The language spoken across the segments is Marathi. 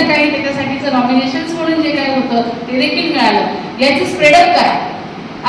काही त्याच्यासाठीचं नॉमिनेशन्स म्हणून जे काही होतं ते देखील मिळालं। याची स्प्रेडअप करा।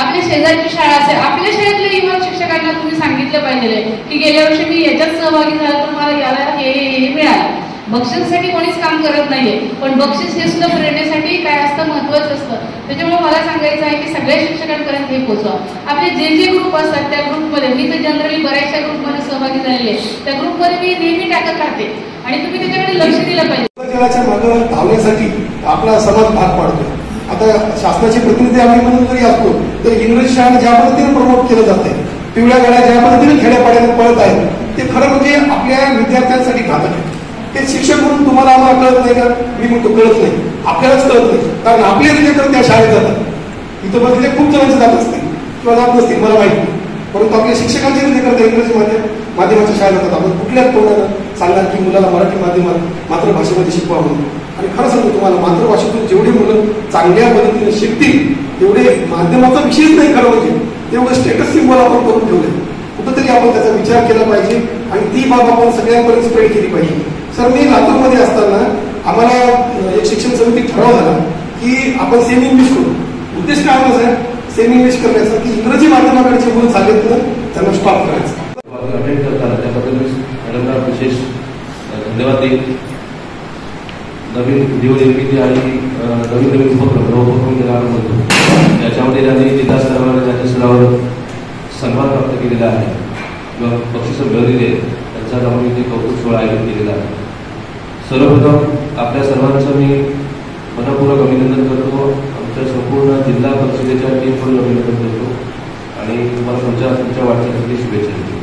आपल्या शेजारची शाळा असेल, आपल्या शाळेतल्या युवा शिक्षकांना तुम्ही सांगितलं पाहिजे की गेल्या वर्षी मी याच्यात सहभागी झालो तर मला याला हे मिळालं। बक्षिसासाठी कोणीच काम करत नाहीये, पण बक्षीस हे सुद्धा प्रेरणेसाठी काय असतं, महत्वाचं असतं। त्याच्यामुळे मला सांगायचं आहे की सगळ्या शिक्षकांपर्यंत हे पोहोचवा। आपले जे ग्रुप असतात त्या ग्रुपमध्ये, मी तर जनरली बऱ्याचशा ग्रुपमध्ये सहभागी झालेले, त्या ग्रुपमध्ये मी नेहमी टाकत राहते आणि तुम्ही त्याच्याकडे लक्ष दिलं पाहिजे। जगाच्या मागे धावण्यासाठी आपला समाज भाग पाडतो। आता शासनाचे प्रतिनिधी आम्ही म्हणून जरी असतो तर इंग्रजी शाळा ज्या पद्धतीने प्रमोट केलं जाते, पिवळ्या गाड्या ज्या पद्धतीने खेड्यापाड्यात पळत आहेत, ते खरं म्हणजे आपल्या विद्यार्थ्यांसाठी घातक आहे। ते शिक्षक म्हणून तुम्हाला आम्हाला कळत नाही का? मी म्हणतो कळत नाही, आपल्यालाच कळत नाही, कारण आपले लेकर त्या शाळेत जातात। इथं बघितले खूप जणांचे जात असतील किंवा जात नसतील मला माहिती, परंतु आपल्या शिक्षकांचे लेकर त्या इंग्रजी माध्यमाच्या शाळेत जातात। आपण कुठल्याच तोंडानं सांगणार की मुलाला मराठी माध्यमात मातृभाषेमध्ये शिकवा म्हणून। आणि खरं सांगतो तुम्हाला, मातृभाषेतून जेवढे मुलं चांगल्या पद्धतीने शिकतील तेवढे माध्यमाचा विषयच नाही, खरं म्हणजे तेवढं स्टेटस सिम्बॉल आपण करून ठेवले। कुठंतरी आपण त्याचा विचार केला पाहिजे आणि ती बाब आपण सगळ्यांपर्यंत स्प्रेड केली पाहिजे। सर, मी लातूरमध्ये असताना आम्हाला एक शिक्षण समिती ठराव झाला की आपण सेमी इंग्लिश करू। उद्देश काय होता साहेब? सेमी इंग्लिश करण्याचा, की इंग्रजी माध्यमाकडे जे मुलं चालत ना त्यांना स्टॉप करायचं। अटेंड करताना त्याबद्दल मॅडमला विशेष धन्यवाद देईल। नवीन व्हिडिओ निर्मिती आणि नवीन उपक्रम केला म्हणतो, त्याच्यामध्ये त्यांनी जिल्हा स्तरावर राज्य स्तरावर सन्मान प्राप्त केलेला आहे किंवा बक्षीस मिळवलेले, त्यांचा आम्ही इथे कौतुक सोहळा आयोजित केलेला आहे। सर्वप्रथम आपल्या सर्वांचं मी मनपूर्वक अभिनंदन करतो, आमच्या संपूर्ण जिल्हा परिषदेच्या टीमकडून अभिनंदन करतो आणि तुम्हाला तुमच्या वाटचालीसाठी शुभेच्छा देतो।